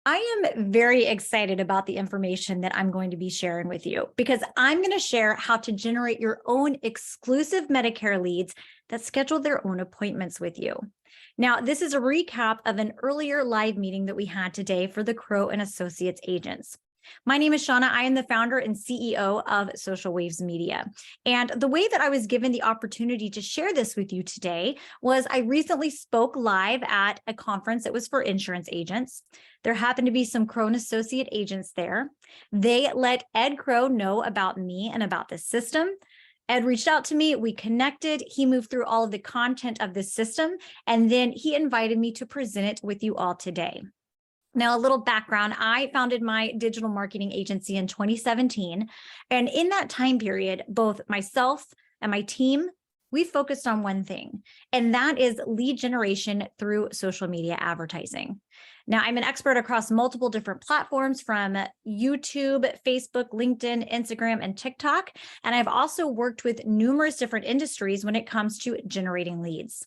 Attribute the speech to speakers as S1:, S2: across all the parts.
S1: I am very excited about the information that I'm going to be sharing with you because I'm going to share how to generate your own exclusive Medicare leads that schedule their own appointments with you. Now, this is a recap of an earlier live meeting that we had today for the Crowe and Associates agents. My name is Shauna. I am the founder and CEO of Social Waves Media. And the way that I was given the opportunity to share this with you today was I recently spoke live at a conference that was for insurance agents. There happened to be some Crowe and Associate agents there. They let Ed Crowe know about me and about the system. Ed reached out to me, we connected, he moved through all of the content of the system, and then he invited me to present it with you all today. Now, a little background, I founded my digital marketing agency in 2017. And in that time period, both myself and my team, we focused on one thing, and that is lead generation through social media advertising. Now, I'm an expert across multiple different platforms from YouTube, Facebook, LinkedIn, Instagram, and TikTok. And I've also worked with numerous different industries when it comes to generating leads.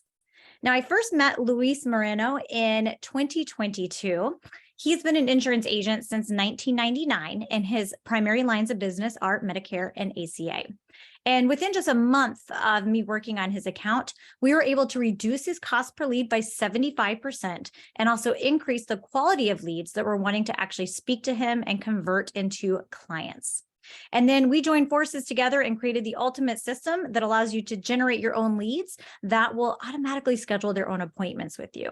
S1: Now, I first met Luis Moreno in 2022. He's been an insurance agent since 1999, and his primary lines of business are Medicare and ACA. And within just a month of me working on his account, we were able to reduce his cost per lead by 75% and also increase the quality of leads that were wanting to actually speak to him and convert into clients. And then we joined forces together and created the ultimate system that allows you to generate your own leads that will automatically schedule their own appointments with you.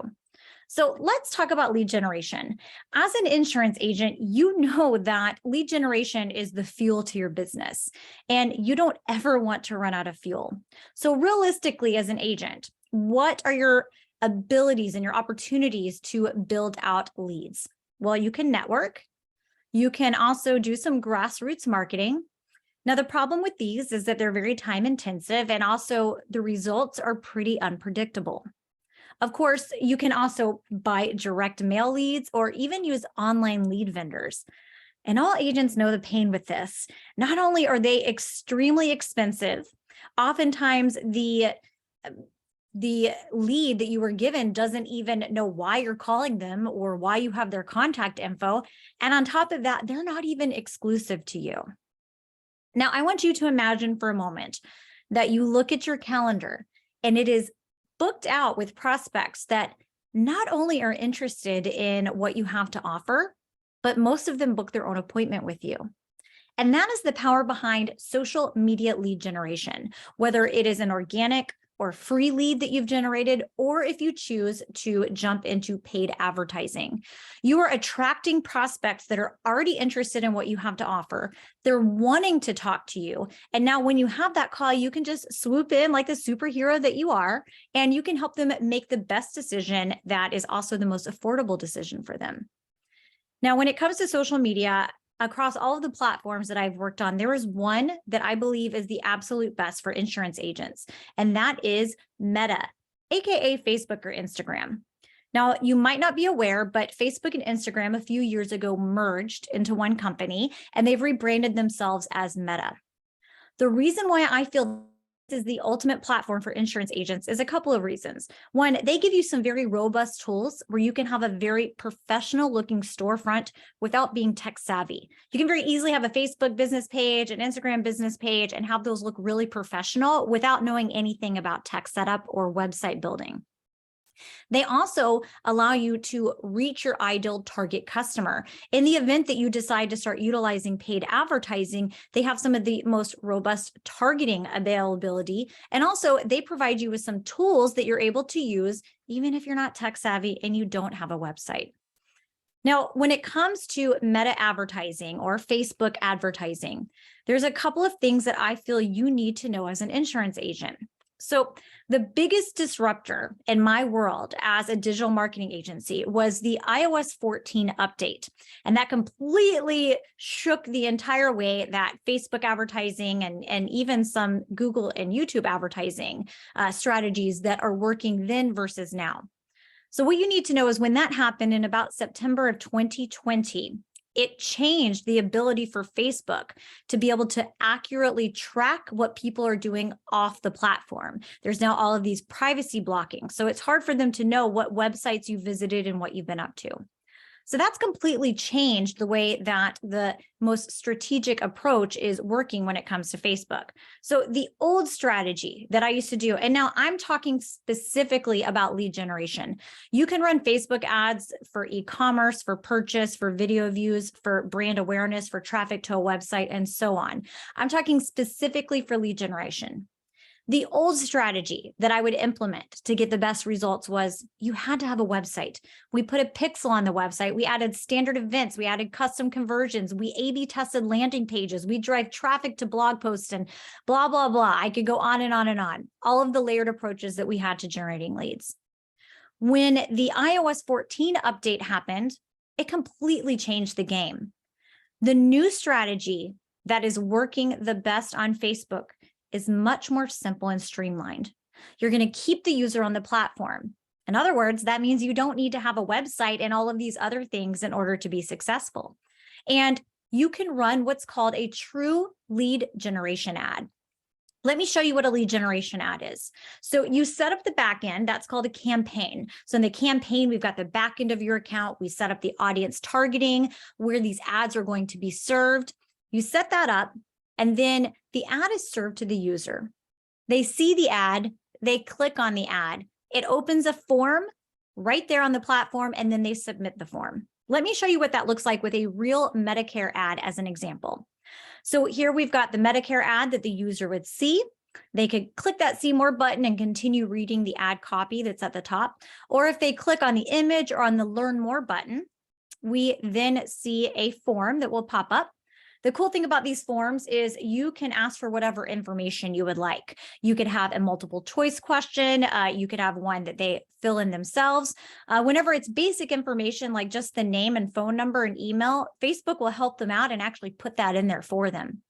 S1: So let's talk about lead generation. As an insurance agent, you know that lead generation is the fuel to your business, and you don't ever want to run out of fuel. So realistically, as an agent, what are your abilities and your opportunities to build out leads? Well, you can network. You can also do some grassroots marketing. Now, the problem with these is that they're very time intensive, and also the results are pretty unpredictable. Of course, you can also buy direct mail leads or even use online lead vendors. And all agents know the pain with this. Not only are they extremely expensive, oftentimes the lead that you were given doesn't even know why you're calling them or why you have their contact info. And on top of that, they're not even exclusive to you. Now, I want you to imagine for a moment that you look at your calendar and it is booked out with prospects that not only are interested in what you have to offer, but most of them book their own appointment with you. And that is the power behind social media lead generation, whether it is an organic or free lead that you've generated, or if you choose to jump into paid advertising. You are attracting prospects that are already interested in what you have to offer. They're wanting to talk to you. And now when you have that call, you can just swoop in like the superhero that you are, and you can help them make the best decision that is also the most affordable decision for them. Now, when it comes to social media, across all of the platforms that I've worked on, there is one that I believe is the absolute best for insurance agents, and that is Meta, aka Facebook or Instagram. Now, you might not be aware, but Facebook and Instagram a few years ago merged into one company, and they've rebranded themselves as Meta. The reason why I feel this is the ultimate platform for insurance agents is a couple of reasons. One, they give you some very robust tools where you can have a very professional looking storefront without being tech savvy. You can very easily have a Facebook business page, an Instagram business page, and have those look really professional without knowing anything about tech setup or website building. They also allow you to reach your ideal target customer. In the event that you decide to start utilizing paid advertising, they have some of the most robust targeting availability. And also they provide you with some tools that you're able to use, even if you're not tech savvy and you don't have a website. Now, when it comes to Meta advertising or Facebook advertising, there's a couple of things that I feel you need to know as an insurance agent. So the biggest disruptor in my world as a digital marketing agency was the iOS 14 update. And that completely shook the entire way that Facebook advertising and even some Google and YouTube advertising strategies that are working then versus now. So what you need to know is when that happened in about September of 2020, it changed the ability for Facebook to be able to accurately track what people are doing off the platform. There's now all of these privacy blocking, so it's hard for them to know what websites you visited and what you've been up to. So that's completely changed the way that the most strategic approach is working when it comes to Facebook. So the old strategy that I used to do, and now I'm talking specifically about lead generation. You can run Facebook ads for e-commerce, for purchase, for video views, for brand awareness, for traffic to a website, and so on. I'm talking specifically for lead generation. The old strategy that I would implement to get the best results was you had to have a website. We put a pixel on the website. We added standard events. We added custom conversions. We A/B tested landing pages. We drive traffic to blog posts and blah, blah, blah. I could go on and on and on. All of the layered approaches that we had to generating leads. When the iOS 14 update happened, it completely changed the game. The new strategy that is working the best on Facebook is much more simple and streamlined. You're going to keep the user on the platform. In other words, that means you don't need to have a website and all of these other things in order to be successful. And you can run what's called a true lead generation ad. Let me show you what a lead generation ad is. So you set up the back end, that's called a campaign. So in the campaign, we've got the back end of your account. We set up the audience targeting, where these ads are going to be served. You set that up, and then the ad is served to the user. They see the ad, they click on the ad. It opens a form right there on the platform, and then they submit the form. Let me show you what that looks like with a real Medicare ad as an example. So here we've got the Medicare ad that the user would see. They could click that See More button and continue reading the ad copy that's at the top. Or if they click on the image or on the Learn More button, we then see a form that will pop up. The cool thing about these forms is you can ask for whatever information you would like. You could have a multiple choice question. You could have one that they fill in themselves. Whenever it's basic information like just the name and phone number and email, Facebook will help them out and actually put that in there for them.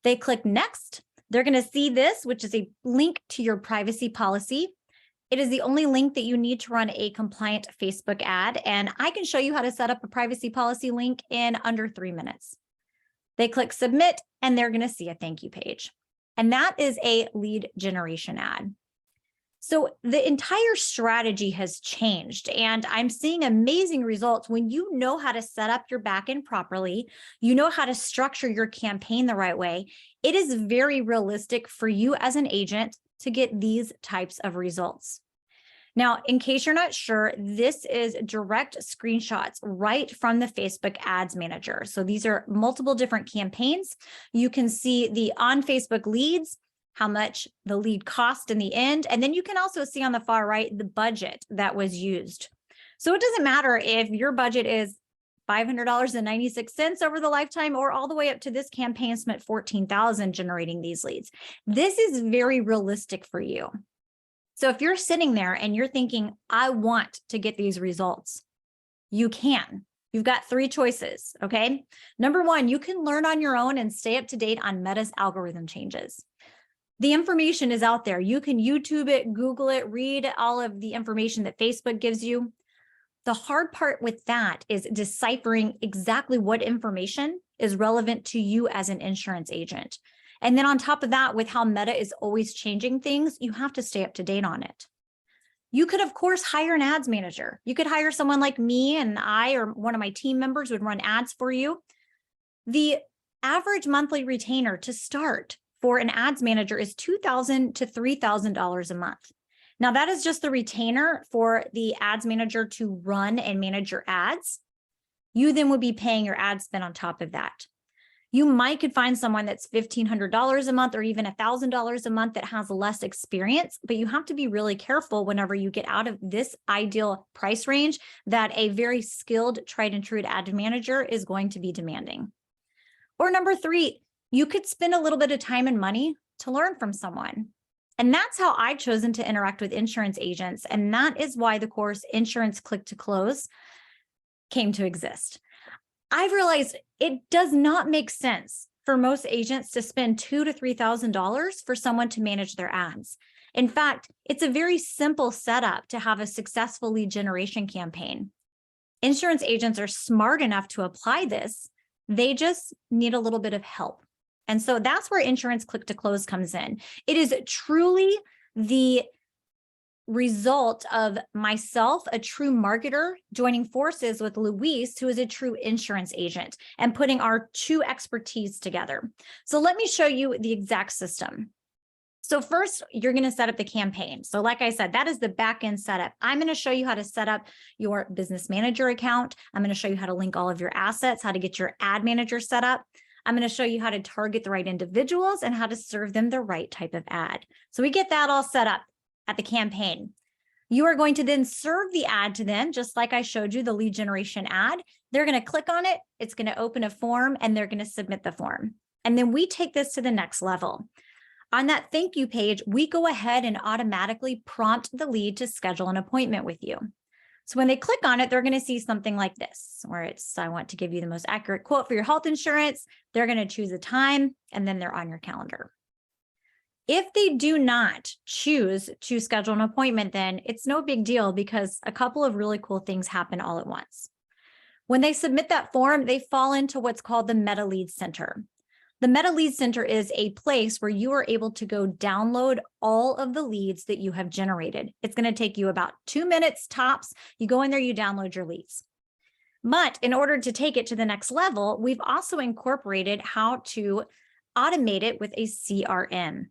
S1: They click next. They're going to see this, which is a link to your privacy policy. It is the only link that you need to run a compliant Facebook ad. And I can show you how to set up a privacy policy link in under 3 minutes. They click submit, and they're going to see a thank you page. And that is a lead generation ad. So the entire strategy has changed, and I'm seeing amazing results when you know how to set up your backend properly, you know how to structure your campaign the right way. It is very realistic for you as an agent to get these types of results. Now, in case you're not sure, this is direct screenshots right from the Facebook Ads Manager. So these are multiple different campaigns. You can see the on Facebook leads, how much the lead cost in the end. And then you can also see on the far right, the budget that was used. So it doesn't matter if your budget is $500.96 over the lifetime, or all the way up to this campaign spent $14,000 generating these leads. This is very realistic for you. So if you're sitting there and you're thinking, I want to get these results, you can. You've got 3 choices, okay? Number 1, you can learn on your own and stay up to date on Meta's algorithm changes. The information is out there. You can YouTube it, Google it, read all of the information that Facebook gives you. The hard part with that is deciphering exactly what information is relevant to you as an insurance agent. And then on top of that, with how Meta is always changing things, you have to stay up to date on it. You could, of course, hire an ads manager. You could hire someone like me, and I or one of my team members would run ads for you. The average monthly retainer to start for an ads manager is $2,000 to $3,000 a month. Now, that is just the retainer for the ads manager to run and manage your ads. You then would be paying your ad spend on top of that. You could find someone that's $1,500 a month or even $1,000 a month that has less experience, but you have to be really careful whenever you get out of this ideal price range that a very skilled, tried and true ad manager is going to be demanding. Or number 3, you could spend a little bit of time and money to learn from someone. And that's how I've chosen to interact with insurance agents. And that is why the course Insurance Click to Close came to exist. I've realized it does not make sense for most agents to spend $2,000 to $3,000 for someone to manage their ads. In fact, it's a very simple setup to have a successful lead generation campaign. Insurance agents are smart enough to apply this. They just need a little bit of help. And so that's where Insurance Click to Close comes in. It is truly the result of myself, a true marketer, joining forces with Luis, who is a true insurance agent, and putting our two expertise together. So let me show you the exact system. So first, you're going to set up the campaign. So like I said, that is the back-end setup. I'm going to show you how to set up your business manager account. I'm going to show you how to link all of your assets, how to get your ad manager set up. I'm going to show you how to target the right individuals and how to serve them the right type of ad. So we get that all set up at the campaign. You are going to then serve the ad to them, just like I showed you the lead generation ad. They're going to click on it. It's going to open a form and they're going to submit the form. And then we take this to the next level. On that thank you page, we go ahead and automatically prompt the lead to schedule an appointment with you. So when they click on it, they're going to see something like this, where it's, I want to give you the most accurate quote for your health insurance. They're going to choose a time, and then they're on your calendar. If they do not choose to schedule an appointment, then it's no big deal because a couple of really cool things happen all at once. When they submit that form, they fall into what's called the Meta Leads Center. The Meta Leads Center is a place where you are able to go download all of the leads that you have generated. It's going to take you about 2 minutes tops. You go in there, you download your leads. But in order to take it to the next level, we've also incorporated how to automate it with a CRM.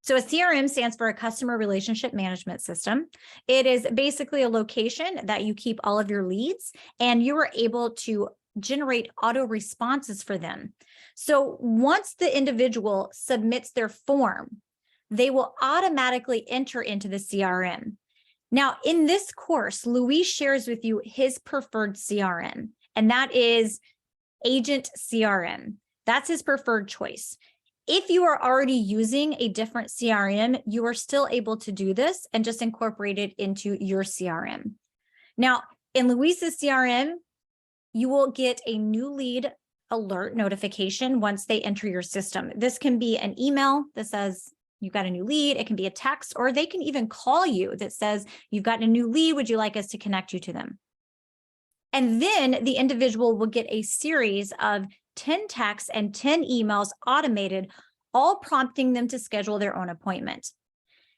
S1: So a CRM stands for a customer relationship management system. It is basically a location that you keep all of your leads, and you are able to generate auto responses for them. So once the individual submits their form, they will automatically enter into the CRM. Now, in this course, Luis shares with you his preferred CRM, and that is Agent CRM. That's his preferred choice. If you are already using a different CRM, you are still able to do this and just incorporate it into your CRM. Now, in Luis's CRM, you will get a new lead alert notification once they enter your system. This can be an email that says you've got a new lead. It can be a text, or they can even call you that says you've gotten a new lead. Would you like us to connect you to them? And then the individual will get a series of 10 texts and 10 emails automated, all prompting them to schedule their own appointment.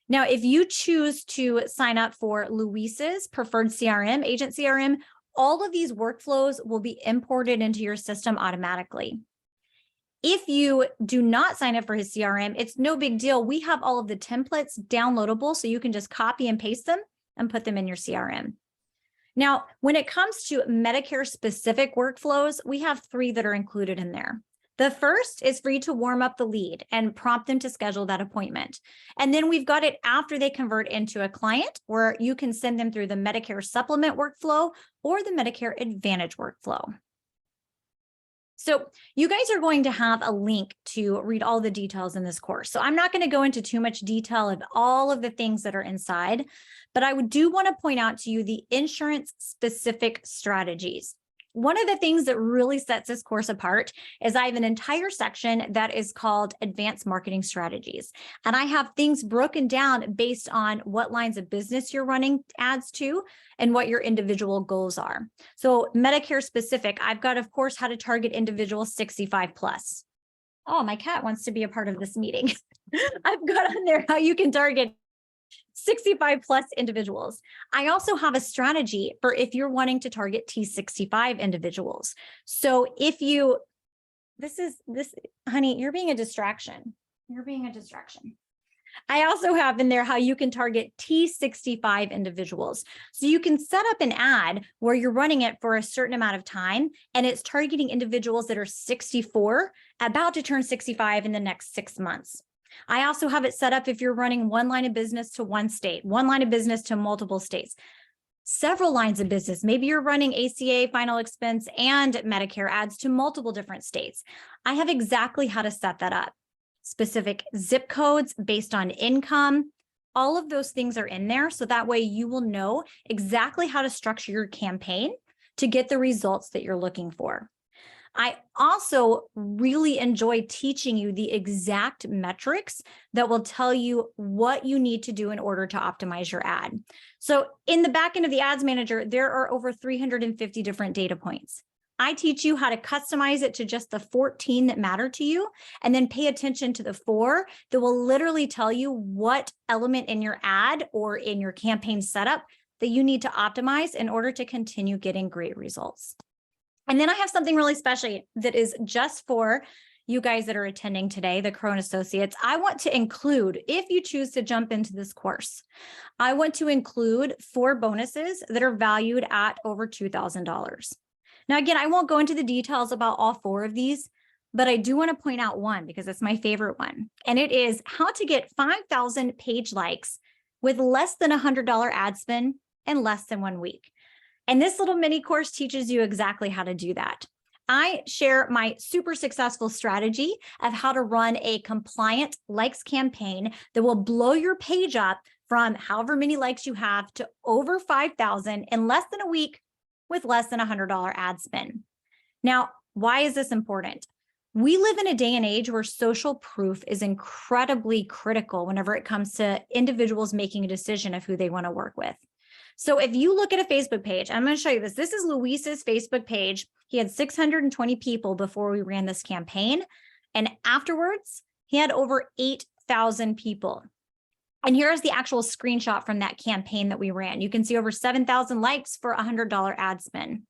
S1: Now, if you choose to sign up for Luis's preferred CRM, Agent CRM, all of these workflows will be imported into your system automatically. If you do not sign up for his CRM, it's no big deal. We have all of the templates downloadable, so you can just copy and paste them and put them in your CRM. Now, when it comes to Medicare specific workflows, we have 3 that are included in there. The first is for you to warm up the lead and prompt them to schedule that appointment. And then we've got it after they convert into a client, where you can send them through the Medicare Supplement workflow or the Medicare Advantage workflow. So you guys are going to have a link to read all the details in this course. So I'm not going to go into too much detail of all of the things that are inside, but I do want to point out to you the insurance specific strategies. One of the things that really sets this course apart is I have an entire section that is called Advanced Marketing Strategies. And I have things broken down based on what lines of business you're running ads to and what your individual goals are. So Medicare specific, I've got, of course, how to target individuals 65 plus. Oh, my cat wants to be a part of this meeting. I've got on there how you can target 65 plus individuals. I also have a strategy for if you're wanting to target T65 individuals. So if you, honey, you're being a distraction. You're being a distraction. I also have in there how you can target T65 individuals. So you can set up an ad where you're running it for a certain amount of time, and it's targeting individuals that are 64, about to turn 65 in the next 6 months. I also have it set up if you're running one line of business to one state, one line of business to multiple states, several lines of business. Maybe you're running ACA, final expense, and Medicare ads to multiple different states. I have exactly how to set that up. Specific zip codes based on income, all of those things are in there. So that way you will know exactly how to structure your campaign to get the results that you're looking for. I also really enjoy teaching you the exact metrics that will tell you what you need to do in order to optimize your ad. So in the back end of the ads manager, there are over 350 different data points. I teach you how to customize it to just the 14 that matter to you, and then pay attention to the 4 that will literally tell you what element in your ad or in your campaign setup that you need to optimize in order to continue getting great results. And then I have something really special that is just for you guys that are attending today, the Crowe and Associates. I want to include, if you choose to jump into this course, I want to include 4 bonuses that are valued at over $2,000. Now, again, I won't go into the details about all 4 of these, but I do want to point out one because it's my favorite one. And it is how to get 5,000 page likes with less than $100 ad spend in less than 1 week. And this little mini course teaches you exactly how to do that. I share my super successful strategy of how to run a compliant likes campaign that will blow your page up from however many likes you have to over 5,000 in less than a week with less than $100 ad spend. Now, why is this important? We live in a day and age where social proof is incredibly critical whenever it comes to individuals making a decision of who they want to work with. So if you look at a Facebook page, I'm going to show you this. This is Luis's Facebook page. He had 620 people before we ran this campaign. And afterwards, he had over 8,000 people. And here's the actual screenshot from that campaign that we ran. You can see over 7,000 likes for $100 ad spend.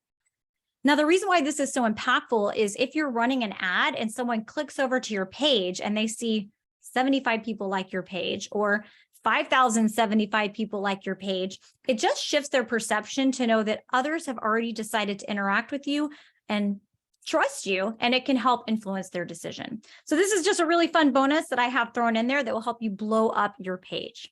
S1: Now, the reason why this is so impactful is if you're running an ad and someone clicks over to your page and they see 75 people like your page or 5,075 people like your page, it just shifts their perception to know that others have already decided to interact with you and trust you, and it can help influence their decision. So this is just a really fun bonus that I have thrown in there that will help you blow up your page.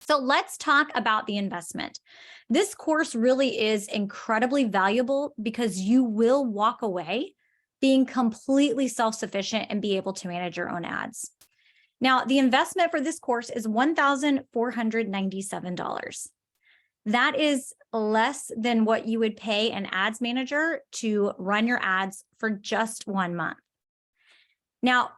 S1: So let's talk about the investment. This course really is incredibly valuable because you will walk away being completely self-sufficient and be able to manage your own ads. Now, the investment for this course is $1,497. That is less than what you would pay an ads manager to run your ads for just 1 month. Now,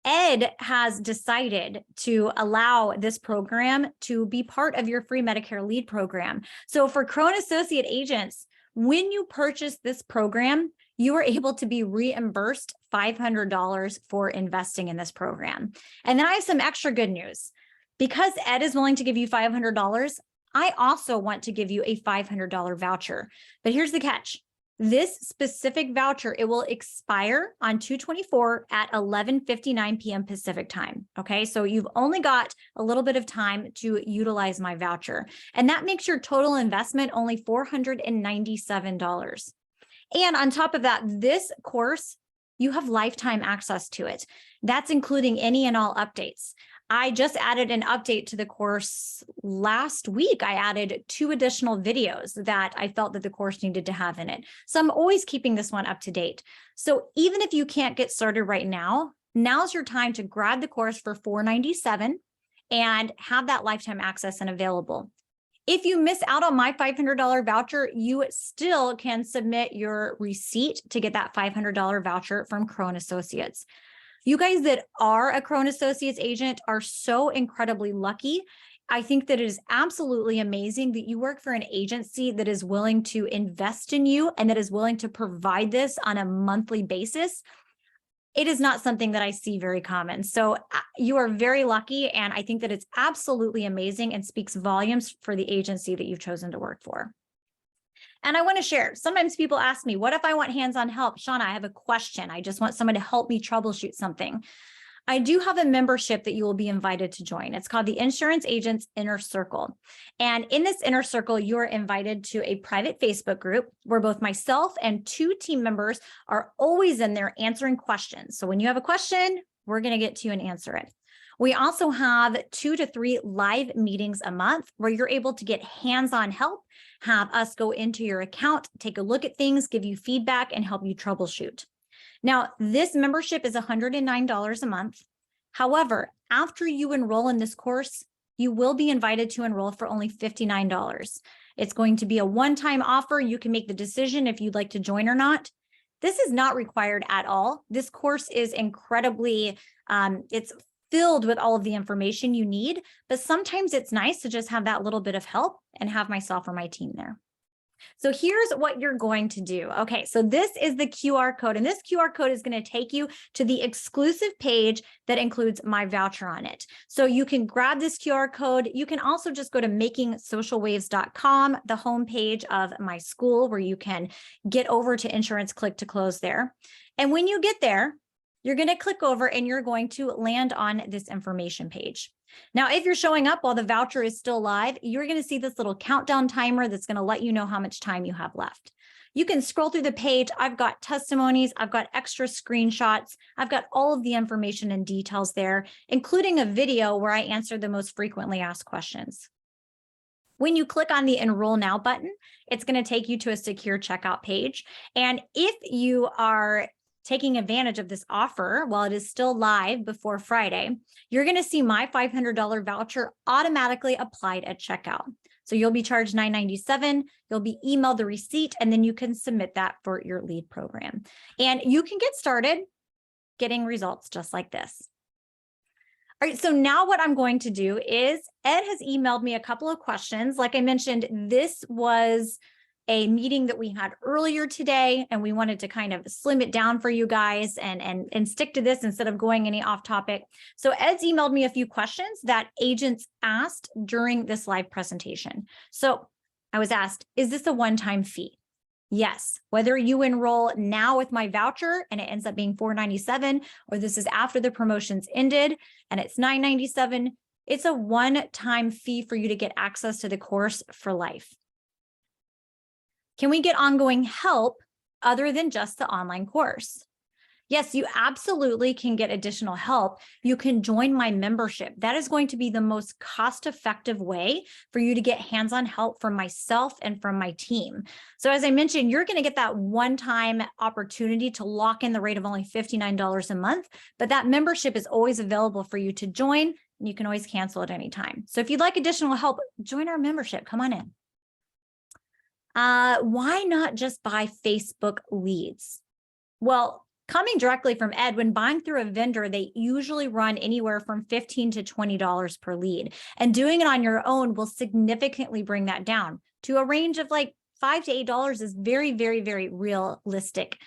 S1: Ed has decided to allow this program to be part of your free Medicare Lead program. So for Crowe and Associate agents, when you purchase this program, you are able to be reimbursed $500 for investing in this program. And then I have some extra good news. Because Ed is willing to give you $500, I also want to give you a $500 voucher. But here's the catch. This specific voucher, it will expire on 2/24 at 11:59 p.m. Pacific time. Okay, so you've only got a little bit of time to utilize my voucher. And that makes your total investment only $497. And on top of that, this course, you have lifetime access to it. That's including any and all updates. I just added an update to the course last week. I added 2 additional videos that I felt that the course needed to have in it. So I'm always keeping this one up to date. So even if you can't get started right now, now's your time to grab the course for $497 and have that lifetime access and available. If you miss out on my $500 voucher, you still can submit your receipt to get that $500 voucher from Crowe and Associates. You guys that are a Crowe and Associates agent are so incredibly lucky. I think that it is absolutely amazing that you work for an agency that is willing to invest in you and that is willing to provide this on a monthly basis. It is not something that I see very common. So you are very lucky. And I think that it's absolutely amazing and speaks volumes for the agency that you've chosen to work for. And I want to share, sometimes people ask me, what if I want hands-on help? Shauna, I have a question. I just want someone to help me troubleshoot something. I do have a membership that you will be invited to join. It's called the Insurance Agents Inner Circle. And in this inner circle, you are invited to a private Facebook group where both myself and 2 team members are always in there answering questions. So when you have a question, we're going to get to you and answer it. We also have 2 to 3 live meetings a month where you're able to get hands-on help, have us go into your account, take a look at things, give you feedback, and help you troubleshoot. Now, this membership is $109 a month. However, after you enroll in this course, you will be invited to enroll for only $59. It's going to be a one-time offer. You can make the decision if you'd like to join or not. This is not required at all. This course is incredibly, it's filled with all of the information you need, but sometimes it's nice to just have that little bit of help and have myself or my team there. So here's what you're going to do. Okay, so this is the QR code, and this QR code is going to take you to the exclusive page that includes my voucher on it. So you can grab this QR code. You can also just go to makingsocialwaves.com, the homepage of my school, where you can get over to Insurance Click to Close there. And when you get there, you're going to click over and you're going to land on this information page. Now, if you're showing up while the voucher is still live, you're going to see this little countdown timer that's going to let you know how much time you have left. You can scroll through the page. I've got testimonies. I've got extra screenshots. I've got all of the information and details there, including a video where I answer the most frequently asked questions. When you click on the Enroll Now button, it's going to take you to a secure checkout page. And if you are taking advantage of this offer while it is still live before Friday, you're going to see my $500 voucher automatically applied at checkout. So you'll be charged $997, you'll be emailed the receipt, and then you can submit that for your lead program. And you can get started getting results just like this. All right, so now what I'm going to do is Ed has emailed me a couple of questions. Like I mentioned, this was a meeting that we had earlier today, and we wanted to kind of slim it down for you guys and stick to this instead of going any off topic. So Ed's emailed me a few questions that agents asked during this live presentation. So I was asked, is this a one-time fee? Yes, whether you enroll now with my voucher and it ends up being $497, or this is after the promotions ended and it's $997, it's a one-time fee for you to get access to the course for life. Can we get ongoing help other than just the online course? Yes, you absolutely can get additional help. You can join my membership. That is going to be the most cost-effective way for you to get hands-on help from myself and from my team. So as I mentioned, you're going to get that one-time opportunity to lock in the rate of only $59 a month, but that membership is always available for you to join, and you can always cancel at any time. So if you'd like additional help, join our membership. Come on in. Why not just buy Facebook leads? Well, coming directly from Ed, when buying through a vendor, they usually run anywhere from $15 to $20 per lead. And doing it on your own will significantly bring that down to a range of like $5 to $8 is very, very, very realistic.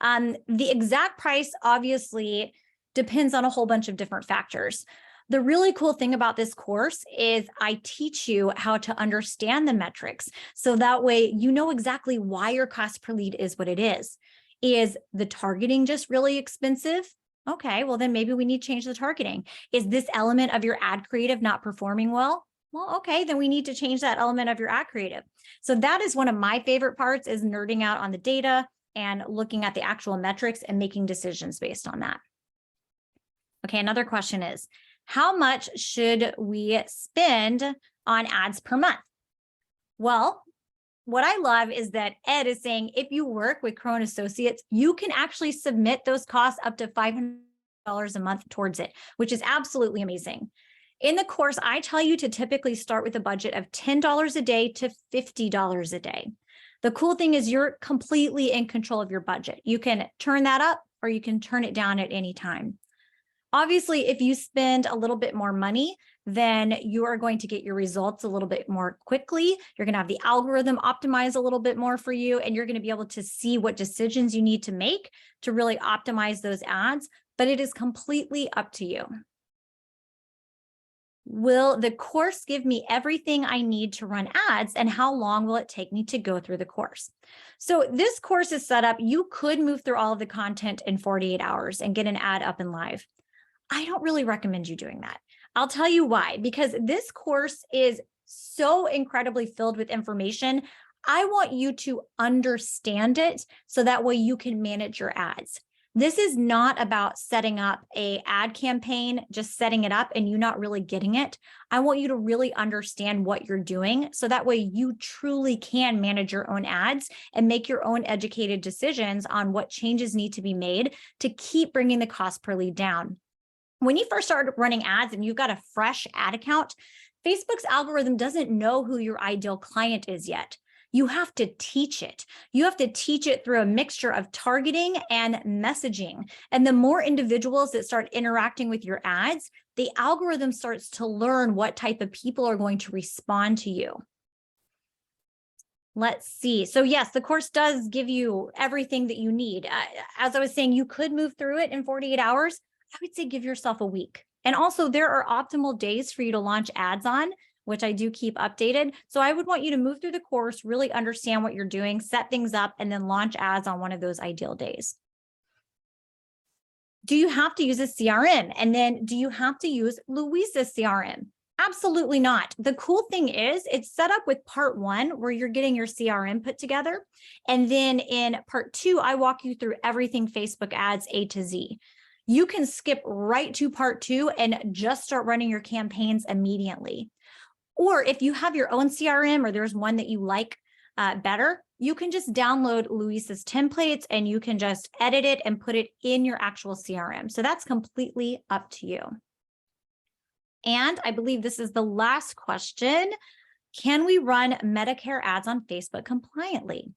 S1: The exact price obviously depends on a whole bunch of different factors. The really cool thing about this course is I teach you how to understand the metrics. So that way you know exactly why your cost per lead is what it is. Is the targeting just really expensive? Okay, well then maybe we need to change the targeting. Is this element of your ad creative not performing well? Well, okay, then we need to change that element of your ad creative. So that is one of my favorite parts, is nerding out on the data and looking at the actual metrics and making decisions based on that. Okay, another question is, how much should we spend on ads per month? Well, what I love is that Ed is saying, if you work with Crowe and Associates, you can actually submit those costs up to $500 a month towards it, which is absolutely amazing. In the course, I tell you to typically start with a budget of $10 a day to $50 a day. The cool thing is you're completely in control of your budget. You can turn that up or you can turn it down at any time. Obviously, if you spend a little bit more money, then you are going to get your results a little bit more quickly. You're going to have the algorithm optimize a little bit more for you, and you're going to be able to see what decisions you need to make to really optimize those ads, but it is completely up to you. Will the course give me everything I need to run ads, and how long will it take me to go through the course? So this course is set up, you could move through all of the content in 48 hours and get an ad up and live. I don't really recommend you doing that. I'll tell you why, because this course is so incredibly filled with information. I want you to understand it so that way you can manage your ads. This is not about setting up an ad campaign, just setting it up and you not really getting it. I want you to really understand what you're doing so that way you truly can manage your own ads and make your own educated decisions on what changes need to be made to keep bringing the cost per lead down. When you first start running ads and you've got a fresh ad account, Facebook's algorithm doesn't know who your ideal client is yet. You have to teach it. You have to teach it through a mixture of targeting and messaging. And the more individuals that start interacting with your ads, the algorithm starts to learn what type of people are going to respond to you. Let's see. So yes, the course does give you everything that you need. As I was saying, you could move through it in 48 hours. I would say give yourself a week. And also there are optimal days for you to launch ads on, which I do keep updated. So I would want you to move through the course, really understand what you're doing, set things up, and then launch ads on one of those ideal days. Do you have to use a CRM? And then do you have to use Louisa's CRM? Absolutely not. The cool thing is it's set up with part 1 where you're getting your CRM put together. And then in part 2, I walk you through everything Facebook ads A to Z. You can skip right to part 2 and just start running your campaigns immediately. Or if you have your own CRM or there's one that you like better, you can just download Louisa's templates and you can just edit it and put it in your actual CRM. So that's completely up to you. And I believe this is the last question. Can we run Medicare ads on Facebook compliantly?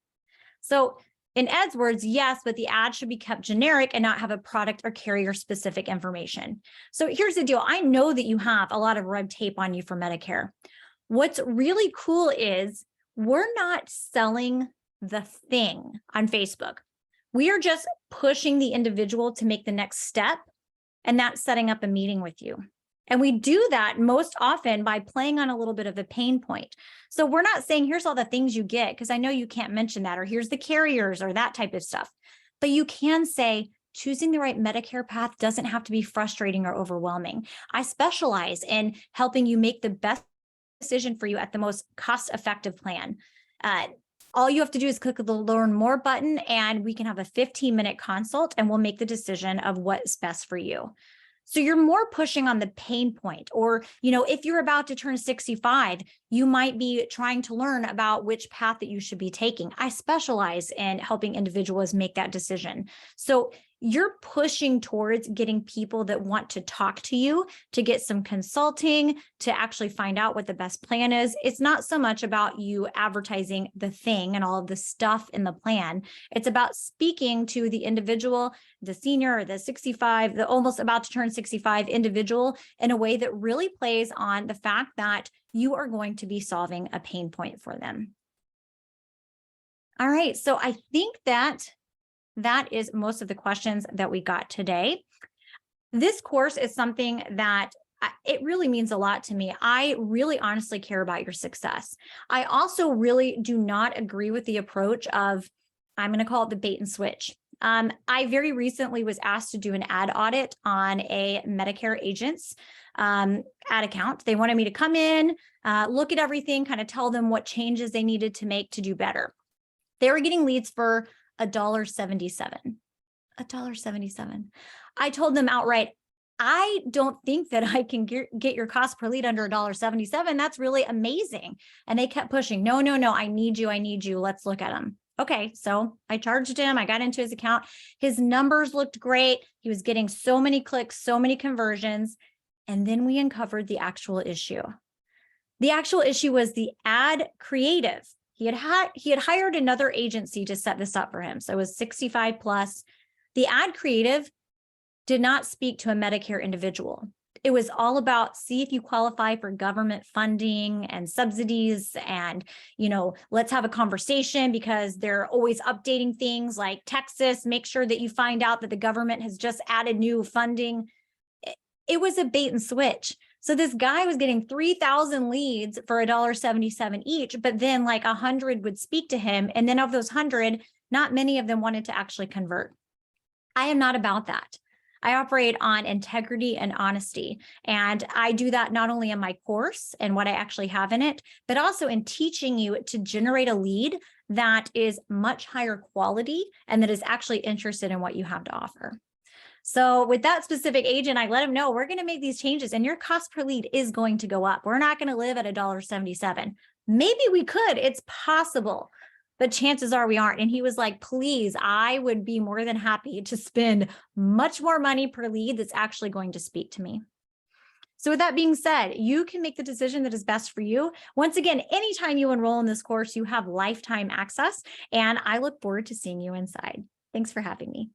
S1: So in Ed's words, yes, but the ad should be kept generic and not have a product or carrier specific information. So here's the deal. I know that you have a lot of red tape on you for Medicare. What's really cool is we're not selling the thing on Facebook. We are just pushing the individual to make the next step, and that's setting up a meeting with you. And we do that most often by playing on a little bit of a pain point. So we're not saying, here's all the things you get, because I know you can't mention that, or here's the carriers or that type of stuff. But you can say, choosing the right Medicare path doesn't have to be frustrating or overwhelming. I specialize in helping you make the best decision for you at the most cost-effective plan. All you have to do is click the Learn More button, and we can have a 15-minute consult, and we'll make the decision of what's best for you. So you're more pushing on the pain point, or, if you're about to turn 65, you might be trying to learn about which path that you should be taking. I specialize in helping individuals make that decision. So you're pushing towards getting people that want to talk to you, to get some consulting, to actually find out what the best plan is. It's not so much about you advertising the thing and all of the stuff in the plan. It's about speaking to the individual, the senior or the 65, the almost about to turn 65 individual in a way that really plays on the fact that you are going to be solving a pain point for them. All right, so I think that is most of the questions that we got today. This course is something that it really means a lot to me. I really honestly care about your success. I also really do not agree with the approach of, I'm going to call it the bait and switch. I very recently was asked to do an ad audit on a Medicare agent's ad account. They wanted me to come in, look at everything, kind of tell them what changes they needed to make to do better. They were getting leads for $1.77. $1.77. I told them outright, I don't think that I can get your cost per lead under $1.77. That's really amazing. And they kept pushing, no, I need you. Let's look at them. Okay, so I charged him. I got into his account. His numbers looked great. He was getting so many clicks, so many conversions. And then we uncovered the actual issue. The actual issue was the ad creative. He had hired another agency to set this up for him. So it was 65 plus. The ad creative did not speak to a Medicare individual. It was all about, see if you qualify for government funding and subsidies, and, let's have a conversation because they're always updating things like Texas, make sure that you find out that the government has just added new funding. It was a bait and switch. So this guy was getting 3,000 leads for $1.77 each, but then like 100 would speak to him. And then of those 100, not many of them wanted to actually convert. I am not about that. I operate on integrity and honesty. And I do that not only in my course and what I actually have in it, but also in teaching you to generate a lead that is much higher quality and that is actually interested in what you have to offer. So with that specific agent, I let him know we're going to make these changes and your cost per lead is going to go up. We're not going to live at $1.77. Maybe we could, it's possible, but chances are we aren't. And he was like, please, I would be more than happy to spend much more money per lead that's actually going to speak to me. So with that being said, you can make the decision that is best for you. Once again, anytime you enroll in this course, you have lifetime access, and I look forward to seeing you inside. Thanks for having me.